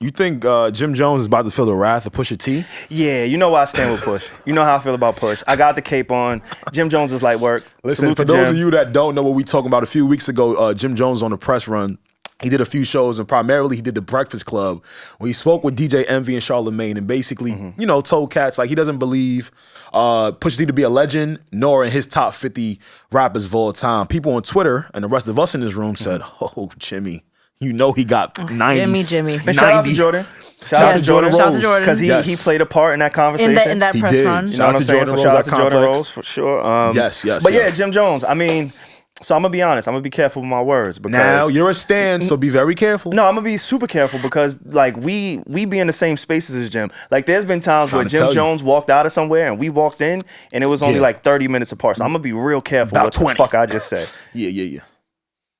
You think Jim Jones is about to feel the wrath of Pusha T? Yeah, you know why I stand with Push. You know how I feel about Push. I got the cape on. Jim Jones is light work. Listen, Salute for to those Jim. of you that don't know what we talking about, a few weeks ago, Jim Jones on the press run, he did a few shows, and primarily he did the Breakfast Club, where he spoke with DJ Envy and Charlamagne, and basically, told cats like he doesn't believe Pusha T to be a legend, nor in his top 50 rappers of all time. People on Twitter and the rest of us in this room said, "Oh, Jimmy, you know he got 90." Jimmy. And shout out to Jordan. Shout out to Jordan Shout out to Jordan. because he played a part in that conversation. In that He press did. run. You know what I'm saying? So shout out to Jordan Rose for sure. Yes. But yeah, Jim Jones. I mean, so I'm gonna be honest. I'm gonna be careful with my words because Now you're a stand, so be very careful. no, I'm gonna be super careful because like we be in the same spaces as Jim. Like there's been times where Jim Jones walked out of somewhere and we walked in and it was only like 30 minutes apart. So I'm gonna be real careful About what 20. the fuck I just said. Yeah.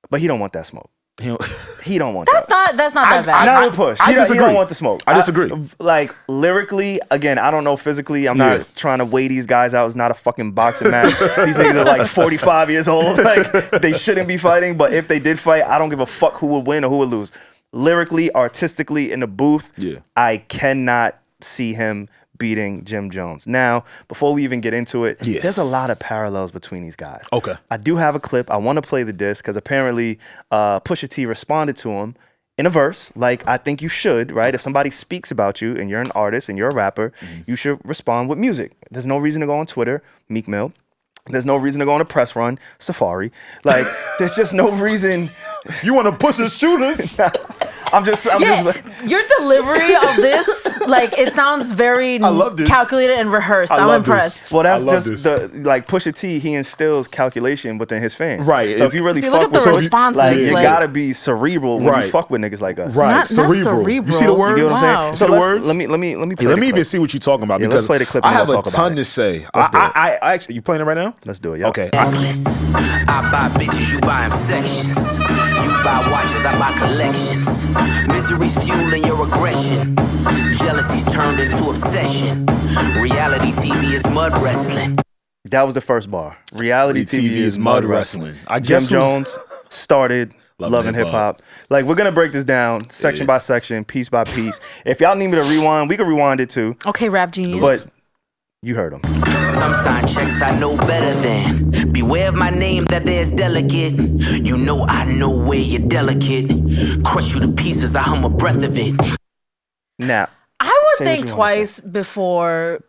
But he don't want that smoke. He don't want That's that. not that bad. Not with Push. He don't want the smoke. I disagree. Like lyrically, again, I don't know physically. I'm not trying to weigh these guys out. It's not a fucking boxing match. These niggas are like 45 years old. Like they shouldn't be fighting. But if they did fight, I don't give a fuck who would win or who would lose. Lyrically, artistically, in the booth, I cannot see him beating Jim Jones. Now, before we even get into it, there's a lot of parallels between these guys. Okay. I do have a clip. I want to play the disc because apparently Pusha T responded to him in a verse, like I think you should, right? If somebody speaks about you and you're an artist and you're a rapper, you should respond with music. There's no reason to go on Twitter, Meek Mill. There's no reason to go on a press run, Safari. Like, there's just no reason. You want to push the shooters? I'm just like, your delivery of this, like, it sounds very calculated and rehearsed. I'm impressed. Well, that's just like Pusha T. He instills calculation within his fans. Right. So if you really fuck with responses, you gotta be cerebral when you fuck with niggas like us. Right. Not cerebral. You see the words? You get what I'm saying? So the words? let me play let me even see what you're talking about because let's play the clip. I have and a ton to say. I actually, you playing it right now? Let's do it. Yeah. Okay. I buy bitches, you buy them sections. You buy watches, I buy collections. Misery's fueling your aggression. Jealousy's turned into obsession. Reality TV is mud wrestling. That was the first bar. Reality TV is mud wrestling. Jim Jones started loving hip hop. Like, we're gonna break this down section by section, piece by piece. If y'all need me to rewind, we can rewind it too. Okay, Rap Genius. But you heard him. Some sign checks I know better than. Beware of my name that there's delicate. You know I know where you're delicate. Crush you to pieces, I hum a breath of it. Now, I would think twice before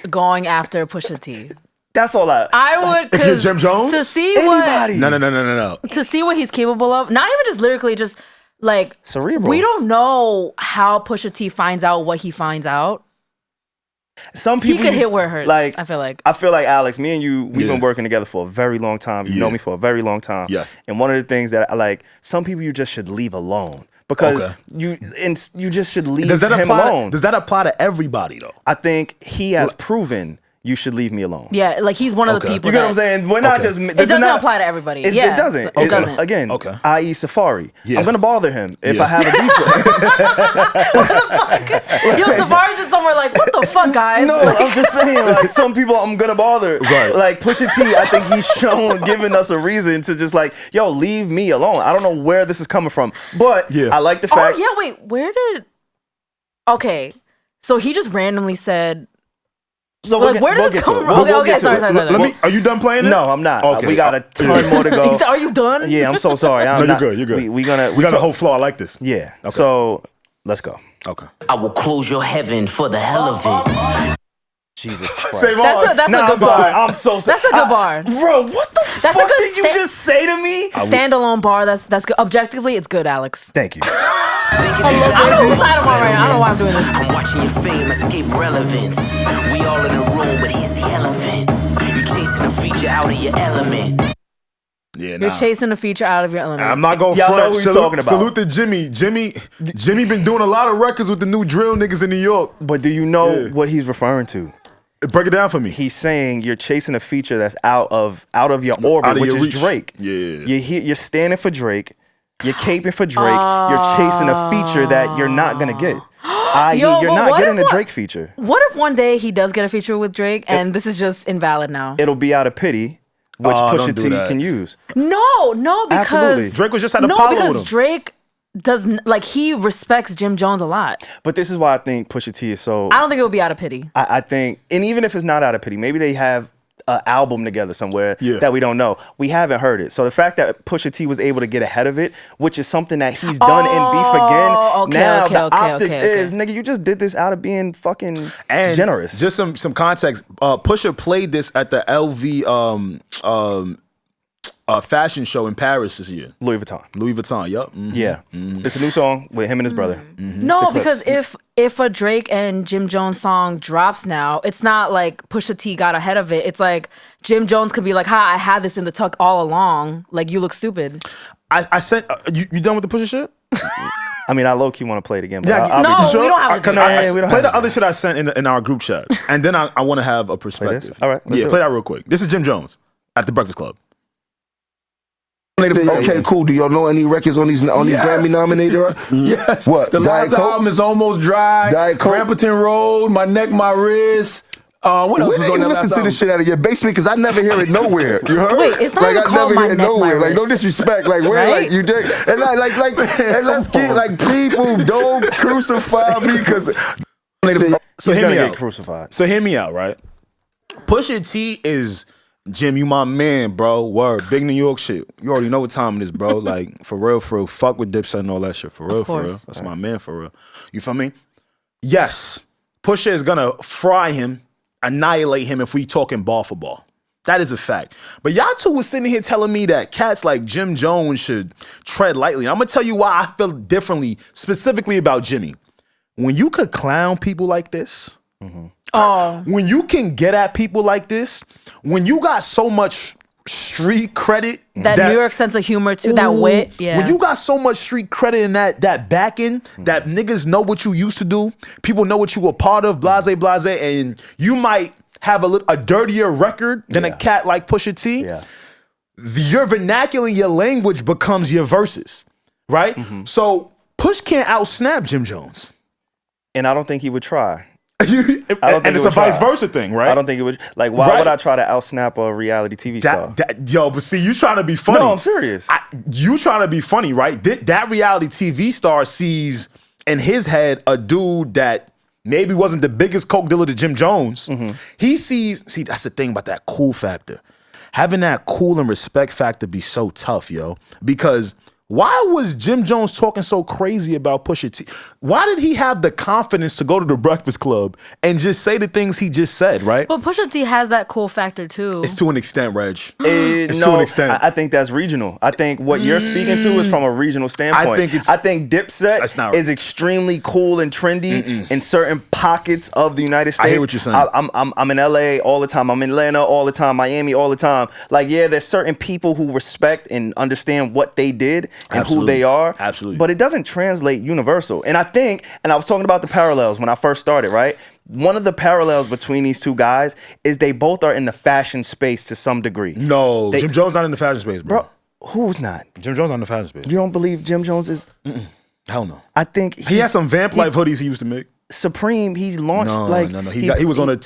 going after Pusha T. That's all I would, if you're Jim Jones? to see Anybody. No. to see what he's capable of. Not even just lyrically, just like cerebral. We don't know how Pusha T finds out what he finds out. Some people he could hit where it hurts. Like I feel like Alex, me and you, we've been working together for a very long time. You know me for a very long time. Yes. And one of the things that I like, some people you just should leave alone because you just should leave him alone. Does that apply to everybody though? I think he has proven you should leave me alone. Yeah, like he's one of the people. You get what I'm saying? We're not just. It doesn't apply to everybody. It doesn't. It doesn't. Again, i.e. Safari. I'm gonna bother him if I have a beef with him. Yo, Safari's just somewhere like, what the fuck, guys? No, I'm just saying, like, some people I'm gonna bother. Right. Like Pusha T, I think he's giving us a reason to just like, yo, leave me alone. I don't know where this is coming from, but I like the fact. Oh yeah, wait, where did? Okay, so he just randomly said. So like, where did this come from? Okay, sorry. Are you done playing it? No, I'm not. Okay. We got a ton more to go. Are you done? Yeah, I'm so sorry. You're good. We got a whole flow. I like this. Yeah. Okay. So let's go. Okay. I will close your heaven for the hell of it. Jesus Christ. That's a good bar. I'm so sorry. That's a good bar. Bro, what the fuck did you just say to me? Standalone bar. That's good. Objectively, it's good, Alex. Thank you. I don't know whose side I'm on right now. I don't know why I'm doing this. I'm watching your fame escape relevance. We all in a room, but here's the elephant. You chasing a feature out of your element. Yeah, You're chasing a feature out of your element. I'm not going to front. Know who he's talking about. Salute to Jimmy. Jimmy been doing a lot of records with the new drill niggas in New York. But do you know what he's referring to? Break it down for me. He's saying you're chasing a feature that's out of your orbit, which is Drake. Yeah. You're standing for Drake. You're caping for Drake. You're chasing a feature that you're not gonna get. You're not getting a Drake feature. What if one day he does get a feature with Drake and this is just invalid now? It'll be out of pity, which Pusha T can use. No, because absolutely. Drake was just at Apollo with him. Drake he respects Jim Jones a lot. But this is why I think Pusha T is so. I don't think it would be out of pity. I think, and even if it's not out of pity, maybe they have an album together somewhere that we don't know. We haven't heard it. So the fact that Pusha T was able to get ahead of it, which is something that he's done in Beef Again. The optics is, nigga, you just did this out of being fucking generous. Just some context. Pusha played this at the LV fashion show in Paris this year. Louis Vuitton, yup. Yeah. It's a new song with him and his brother. No, because if a Drake and Jim Jones song drops now, it's not like Pusha T got ahead of it. It's like Jim Jones could be like, I had this in the tuck all along. Like, you look stupid. I sent, you done with the Pusha shit? I mean, I low-key want to play it again. But we don't have to. Play the other shit I sent in our group chat. And then I want to have a perspective. All right. Play that real quick. This is Jim Jones at the Breakfast Club. Okay, cool. Do y'all know any records on these Grammy nominated? Yes. What? The last album is Almost Dry. Diet Coke. Ramperton Road. My Neck, My Wrist. What else was on that last listen to this shit out of your basement because I never hear it nowhere. You heard? Wait, it's not like even I called never My hear it Neck, nowhere. My Like no Wrist. disrespect. Like where? Right? Like you did. And and let's get like people don't crucify me because. So hear me out. Get crucified. So hear me out, right? Pusha T is Jim, you my man, bro. Word, big New York shit. You already know what time it is, bro. Like for real. Fuck with Dipset and all that shit. For real. That's my man, for real. You feel me? Yes, Pusha is gonna fry him, annihilate him if we talking ball for ball. That is a fact. But y'all two was sitting here telling me that cats like Jim Jones should tread lightly. And I'm gonna tell you why I feel differently, specifically about Jimmy. When you could clown people like this, when you can get at people like this, when you got so much street credit, that New York sense of humor too, that wit, when you got so much street credit and that backing, that niggas know what you used to do, people know what you were part of, blase, and you might have a dirtier record than a cat like Pusha T. Your vernacular, your language becomes your verses, right? So Push can't outsnap Jim Jones. And I don't think he would try. And it's a vice versa thing, right? I don't think it would. Like, why would I try to outsnap a reality TV star? But see, you trying to be funny. No, I'm serious. You trying to be funny, right? That reality TV star sees in his head a dude that maybe wasn't the biggest coke dealer to Jim Jones. He sees, that's the thing about that cool factor. Having that cool and respect factor be so tough, yo. Because why was Jim Jones talking so crazy about Pusha T? Why did he have the confidence to go to the Breakfast Club and just say the things he just said, right? But Pusha T has that cool factor too. It's to an extent, Reg. It's to an extent. I think that's regional. I think what you're speaking to is from a regional standpoint. I think Dipset is extremely cool and trendy in certain pockets of the United States. I hear what you're saying. I'm in LA all the time. I'm in Atlanta all the time. Miami all the time. Like, yeah, there's certain people who respect and understand what they did and who they are. Absolutely. But it doesn't translate universal. And I think, and I was talking about the parallels when I first started, right? One of the parallels between these two guys is they both are in the fashion space to some degree. No, Jim Jones not in the fashion space, bro. Who's not? Jim Jones not in the fashion space. You don't believe Jim Jones is? Hell no. I think he had some Vamp Life hoodies he used to make. Supreme, he's launched No. He was on a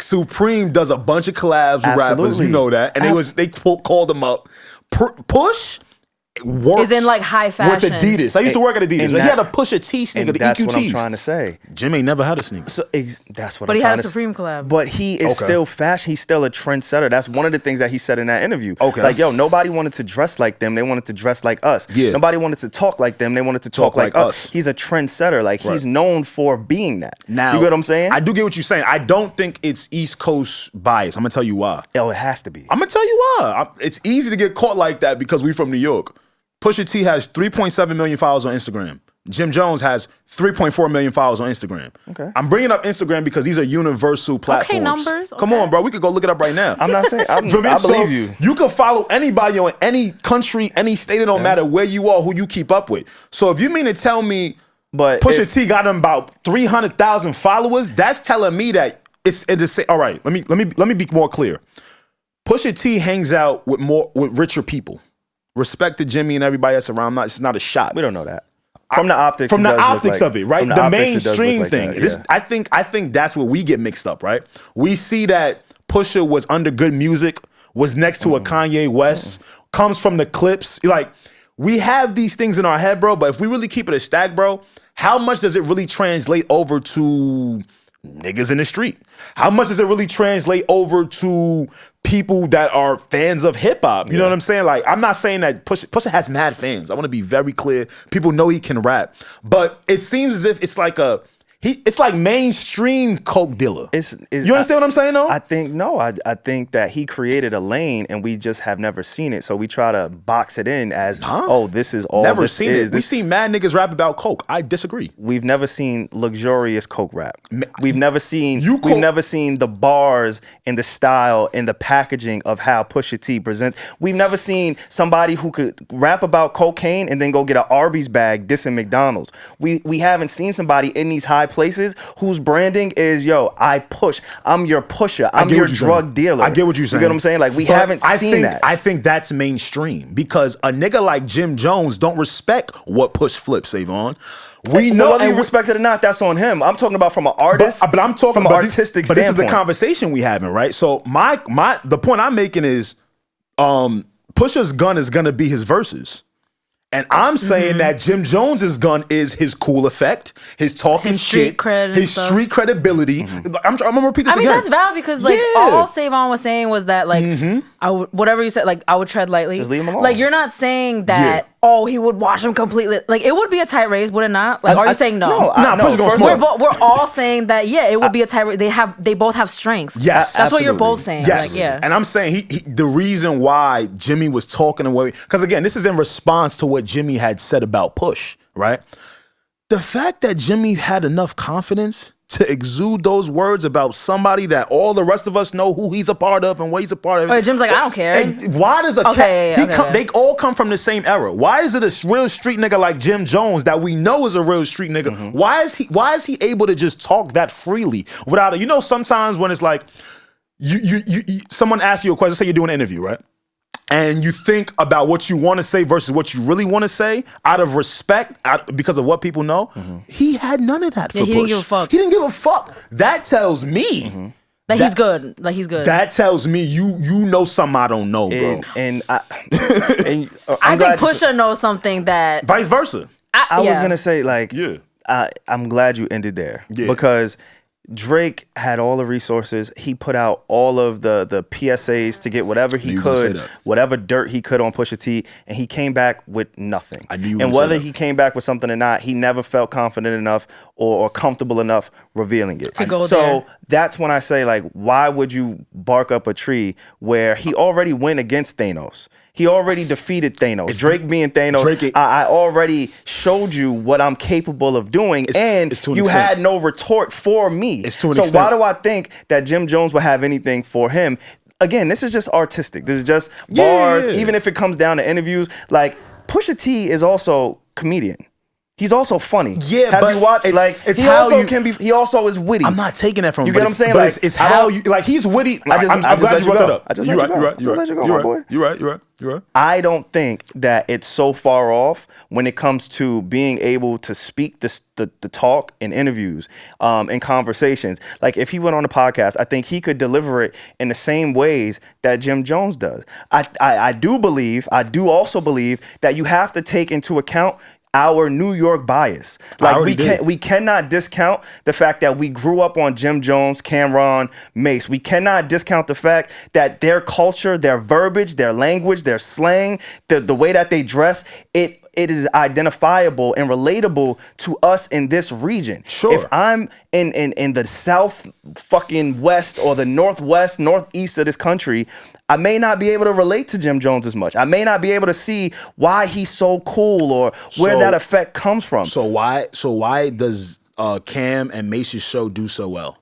Supreme does a bunch of collabs with rappers, you know that, and they called him up. Push works is in like high fashion with Adidas. I used to work at Adidas. He had a Pusha T sneaker, the that's EQTs. That's what I'm trying to say. Jim ain't never had a sneaker. So that's what. But I'm he trying had a to Supreme collab. But he is still fashion. He's still a trendsetter. That's one of the things that he said in that interview. Okay. Like, yo, nobody wanted to dress like them. They wanted to dress like us. Yeah. Nobody wanted to talk like them. They wanted to talk like us. He's a trendsetter. Like, he's known for being that. Now, you get what I'm saying? I do get what you're saying. I don't think it's East Coast bias. I'm gonna tell you why. Oh, it has to be. I'm gonna tell you why. It's easy to get caught like that because we from New York. Pusha T has 3.7 million followers on Instagram. Jim Jones has 3.4 million followers on Instagram. Okay. I'm bringing up Instagram because these are universal platforms. Okay, numbers. Come on, bro. We could go look it up right now. I'm not saying. I believe you. You can follow anybody on any country, any state. It don't matter where you are, who you keep up with. So if you mean to tell me, but Pusha T got him about 300,000 followers, that's telling me that it's all right. Let me be more clear. Pusha T hangs out with richer people. Respect to Jimmy and everybody that's around. It's not a shot. We don't know that. From the optics, of it, right? The mainstream like thing. That, yeah. I think that's where we get mixed up, right? We see that Pusha was under good music, was next to a Kanye West, comes from the Clips. Like, we have these things in our head, bro, but if we really keep it a stack, bro, how much does it really translate over to niggas in the street? How much does it really translate over to people that are fans of hip hop? You know what I'm saying? Like, I'm not saying that Pusha has mad fans. I want to be very clear. People know he can rap, but it seems as if it's like it's like mainstream coke dealer. You understand what I'm saying, though? I think that he created a lane and we just have never seen it. So we try to box it in as, this is all never this seen is. it. We seen mad niggas rap about coke. I disagree. We've never seen luxurious coke rap. We've never seen the bars and the style and the packaging of how Pusha T presents. We've never seen somebody who could rap about cocaine and then go get an Arby's bag dissing McDonald's. We haven't seen somebody in these high places whose branding is, I push. I'm your pusher. I'm your drug dealer. I get what you're saying. You get what I'm saying? Like, we haven't seen that. I think that's mainstream because a nigga like Jim Jones don't respect what Push flips, SaVon. We know, whether you respect it or not, that's on him. I'm talking about from an artist, but I'm talking from an artistic standpoint. But this is the conversation we having, right? So the point I'm making is, Pusha's gun is gonna be his verses. And I'm saying that Jim Jones's gun is his cool effect, his talking his street shit, cred his street credibility. I'm gonna repeat this again. That's valid because all SaVon was saying was that I would, whatever you said, I would tread lightly. Just leave him alone. Like, you're not saying that he would wash him completely. Like, it would be a tight race, would it not? Like, are you saying no? We're all saying that it would be a tight race. They both have strengths. Yes, that's what you're both saying. Yes, like, and I'm saying the reason why Jimmy was talking away, because again, this is in response to what Jimmy had said about Push, right? The fact that Jimmy had enough confidence to exude those words about somebody that all the rest of us know who he's a part of and what he's a part of. Jim's like, I don't care. And why does they all come from the same era? Why is it a real street nigga like Jim Jones that we know is a real street nigga? Why is he able to just talk that freely without it? You know, sometimes when it's like you someone asks you a question, say you're doing an interview, right? And you think about what you want to say versus what you really want to say out of respect, because of what people know. He had none of that for Push. He didn't give a fuck. He didn't give a fuck. That tells me that he's good. Like, he's good. That tells me you know something I don't know, bro. I think Pusha knows something that vice versa. I was gonna say, like, I'm glad you ended there because Drake had all the resources. He put out all of the PSAs to get whatever he could, whatever dirt he could on Pusha T, and he came back with nothing. And whether he came back with something or not, he never felt confident enough or comfortable enough revealing it. So that's when I say, like, why would you bark up a tree where he already went against Thanos? He already defeated Thanos. Drake being Thanos, I already showed you what I'm capable of doing, and you had no retort for me. So why do I think that Jim Jones would have anything for him? Again, this is just artistic. This is just bars. Even if it comes down to interviews, like, Pusha T is also comedian. He's also funny. Yeah, have you watched? Like, he also is witty. I'm not taking that from him. You get what I'm saying? But it's how you, like, he's witty. I'm glad you brought that up. I just let you go, my boy. You're right. I don't think that it's so far off when it comes to being able to speak the talk in interviews, in conversations. Like, if he went on a podcast, I think he could deliver it in the same ways that Jim Jones does. I do also believe that you have to take into account our New York bias. Like, we cannot discount the fact that we grew up on Jim Jones, Cameron, Mace. We cannot discount the fact that their culture, their verbiage, their language, their slang, the way that they dress, it is identifiable and relatable to us in this region. Sure. If I'm in the south fucking west or the northwest, northeast of this country, I may not be able to relate to Jim Jones as much. I may not be able to see why he's so cool or where that effect comes from. So why does Cam and Mace's show do so well?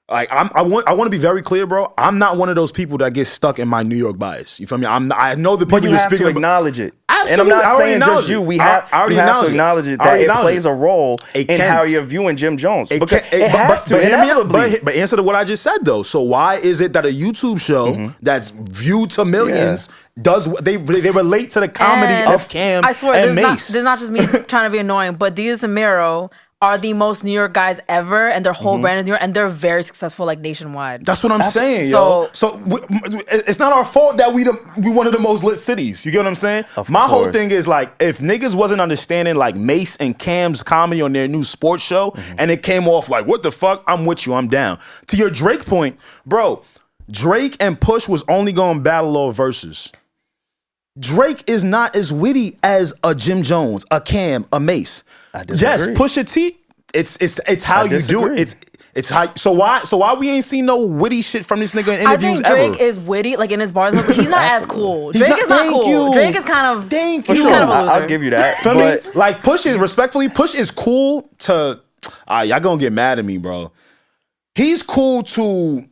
Like, I want to be very clear, bro. I'm not one of those people that get stuck in my New York bias. You feel me? I know the people. But you have to acknowledge it. Absolutely. And I'm not saying just you. You have to acknowledge it that it plays a role in how you're viewing Jim Jones. Because it has to inevitably. But answer to what I just said, though. So why is it that a YouTube show that's viewed to millions they relate to the comedy of Cam I swear, and Mace? There's not just me trying to be annoying, but Desus and Mero are the most New York guys ever, and their whole brand is New York, and they're very successful like nationwide. That's what I'm saying, yo. So it's not our fault that we one of the most lit cities. You get what I'm saying? My whole thing is like, if niggas wasn't understanding like Mace and Cam's comedy on their new sports show, and it came off like, what the fuck? I'm with you. I'm down. To your Drake point, bro, Drake and Push was only going to battle over verses. Drake is not as witty as a Jim Jones, a Cam, a Mace. I disagree. Yes, Pusha T. It's how you do it. It's how. So why we ain't seen no witty shit from this nigga in interviews I think Drake ever? is witty, like in his bars, but he's not as cool. Drake is not cool. Drake is kind of Thank he's you. kind of a loser. I'll give you that. Feel me? But Like Push is respectfully, Push is cool to. Y'all gonna get mad at me, bro. He's cool to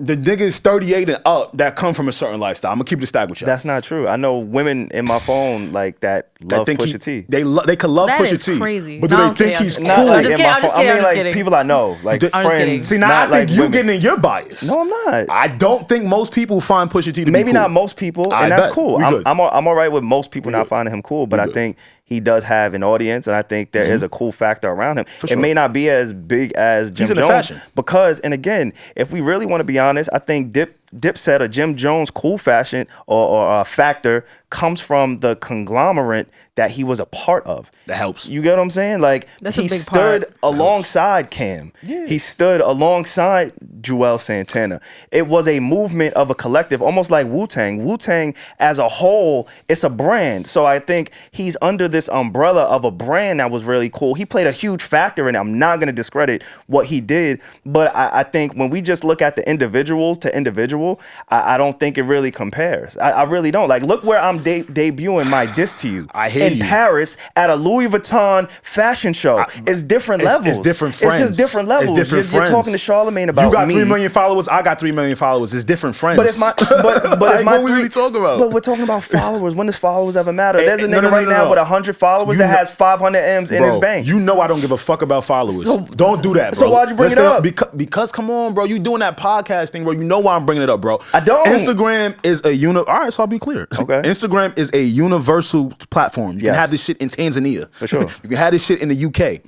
the niggas 38 and up that come from a certain lifestyle. I'm gonna keep it a stack with y'all. that's not true. I know women in my phone like that love think Pusha T. They could love That Pusha is T. crazy. But do No, they I'm think kidding, he's I'm cool? just Not like kidding. in my I'm just phone. I kidding, mean, I'm just like kidding. people I know, like I'm just kidding. friends. See, now not I think like you women. getting in your bias. No, I'm not. I don't think most people find Pusha T to Maybe be cool. not most people, I and that's bet. cool. We good. I'm all right with most people not finding him cool, but I think he does have an audience, and I think there is a cool factor around him. sure. It may not be as big as Jim into Jones fashion. because, and again, if we really want to be honest, I think Dipset or Jim Jones cool fashion or factor comes from the conglomerate that he was a part of. That helps. You get what I'm saying? Like That's a he big stood part. alongside Cam. He stood alongside Joel Santana. It was a movement of a collective, almost like Wu-Tang. Wu-Tang as a whole, it's a brand. So I think he's under this umbrella of a brand that was really cool. He played a huge factor in it. I'm not going to discredit what he did, but I think when we just look at the individuals to individual, I don't think it really compares. I really don't. Like, look where I'm debuting my diss to you. I hear in you. Paris at a Louis Vuitton fashion show. It's different levels. It's different friends. It's just different levels. It's different You're friends. talking to Charlamagne about you got me. 3 million followers. I got 3 million followers. It's different friends. But if my but Like, if my what we really talking about? But we're talking about followers. When does followers ever matter? There's a No, nigga no, right no, now no. with 100 followers You that know- has 500 M's in his bank. You know I don't give a fuck about followers. So- don't do that, bro. so why'd you bring it Listen, up? Because come on, bro. You doing that podcast thing, bro. You know why I'm bringing it up, bro. I don't. Instagram is a All right, so I'll be clear. Okay. Instagram is a universal platform. You can Yes. have this shit in Tanzania. For sure. You can have this shit in the UK.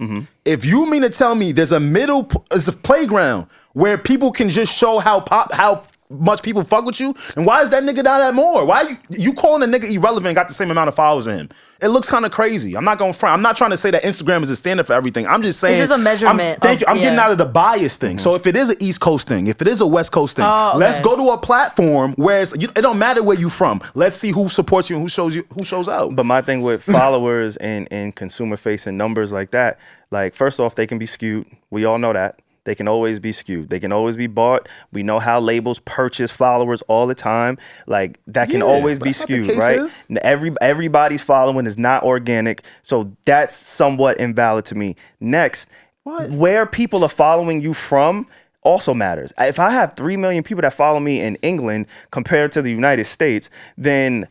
If you mean to tell me there's it's a playground where people can just show how much people fuck with you, and why is that nigga down that more? Why you calling a nigga irrelevant and got the same amount of followers as him? It looks kind of crazy. I'm not going front. I'm not trying to say that Instagram is a standard for everything. I'm just saying It's just a measurement Thank you. I'm getting yeah. out of the bias thing. So if it is an East Coast thing, if it is a West Coast thing, let's go to a platform where it don't matter where you from. Let's see who supports you and who shows out. But my thing with followers and consumer facing numbers like that, like first off, they can be skewed. We all know that. They can always be skewed. They can always be bought. We know how labels purchase followers all the time. Like that can always be that's not the skewed, case right? here. Everybody's following is not organic. So that's somewhat invalid to me. Next, where people are following you from also matters. If I have 3 million people that follow me in England compared to the United States, then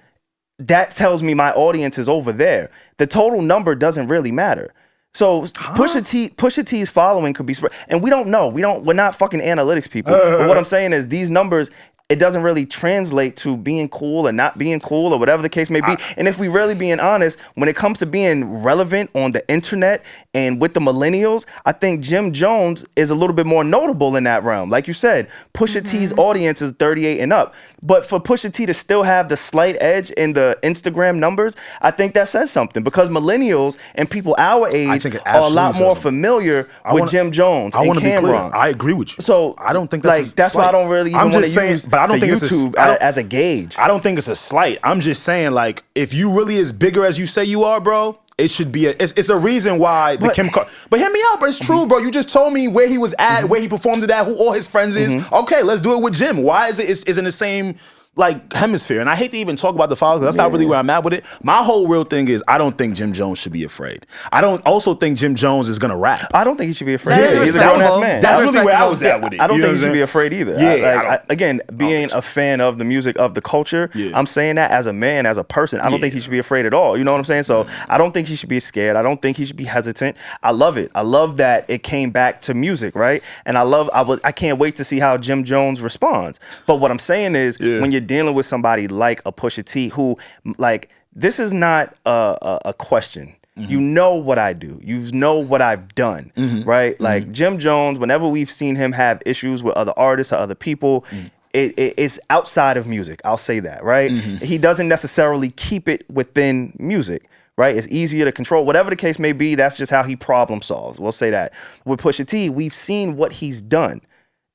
that tells me my audience is over there. The total number doesn't really matter. So Pusha T's following could be spread, and we don't know. We're not fucking analytics people. But what I'm saying is these numbers, it doesn't really translate to being cool or not being cool or whatever the case may be. And if we really being honest, when it comes to being relevant on the internet and with the millennials, I think Jim Jones is a little bit more notable in that realm. Like you said, Pusha T's audience is 38 and up. But for Pusha T to still have the slight edge in the Instagram numbers, I think that says something, because millennials and people our age think it are a lot absolutely more says familiar with Jim Jones I and want to be clear. Cameron. I agree with you. So I don't think that's like that's why I don't really even want to use but I don't the think YouTube it's a, as a gauge. I don't think it's a slight. I'm just saying, like, if you really as bigger as you say you are, bro, it should be it's a reason why the Kim But hear me out, bro. It's true, bro. You just told me where he was at, where he performed it at, who all his friends is. Okay, let's do it with Jim. Why is it in the same like hemisphere? And I hate to even talk about the followers, 'cause that's not really where I'm at with it. My whole real thing is I don't think Jim Jones should be afraid. I don't also think Jim Jones is gonna rap. I don't think he should be afraid. That is He's a grown ass respectable. man. That's That's really where I respectable. was at with it. I don't You know think he what should be I'm afraid either. Yeah, Again, being a fan of the music of the culture, I'm saying that as a man, as a person, I don't think he should be afraid at all. You know what I'm saying? So I don't think he should be scared. I don't think he should be hesitant. I love it. I love that it came back to music, right? And I can't wait to see how Jim Jones responds. But what I'm saying is, when you're dealing with somebody like a Pusha T, who, like, this is not a question. You know what I do. You know what I've done, right? Like Jim Jones, whenever we've seen him have issues with other artists or other people, it's outside of music. I'll say that, right? He doesn't necessarily keep it within music, right? It's easier to control. Whatever the case may be, that's just how he problem solves. We'll say that. With Pusha T, we've seen what he's done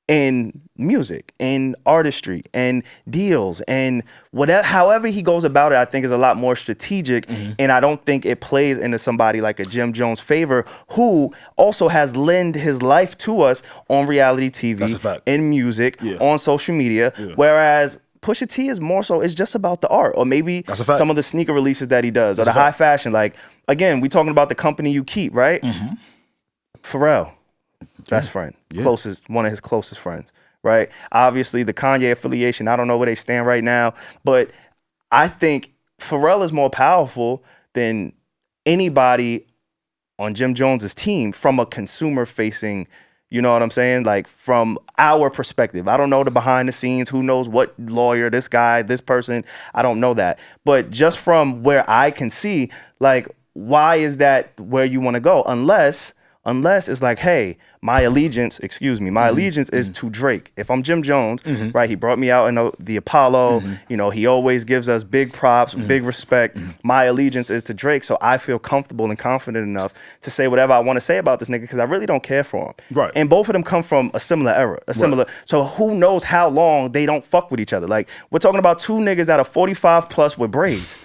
in music, in artistry, and deals, and whatever. However he goes about it, I think is a lot more strategic, and I don't think it plays into somebody like a Jim Jones' favor, who also has lent his life to us on reality TV, in music, on social media, whereas Pusha T is more so, it's just about the art, or maybe some of the sneaker releases that he does, or the high fashion. Like, again, we talking about the company you keep, right? Pharrell. Best friend, one of his closest friends, right? Obviously, the Kanye affiliation, I don't know where they stand right now, but I think Pharrell is more powerful than anybody on Jim Jones's team from a consumer-facing, you know what I'm saying? Like, from our perspective. I don't know the behind the scenes. Who knows what lawyer, this guy, this person, I don't know that. But just from where I can see, like, why is that where you want to go? Unless it's like, hey, my allegiance is to Drake. If I'm Jim Jones, right, he brought me out in the Apollo, you know, he always gives us big props, big respect. My allegiance is to Drake, so I feel comfortable and confident enough to say whatever I want to say about this nigga, because I really don't care for him. Right. And both of them come from a similar era, so who knows how long they don't fuck with each other. Like, we're talking about two niggas that are 45 plus with braids.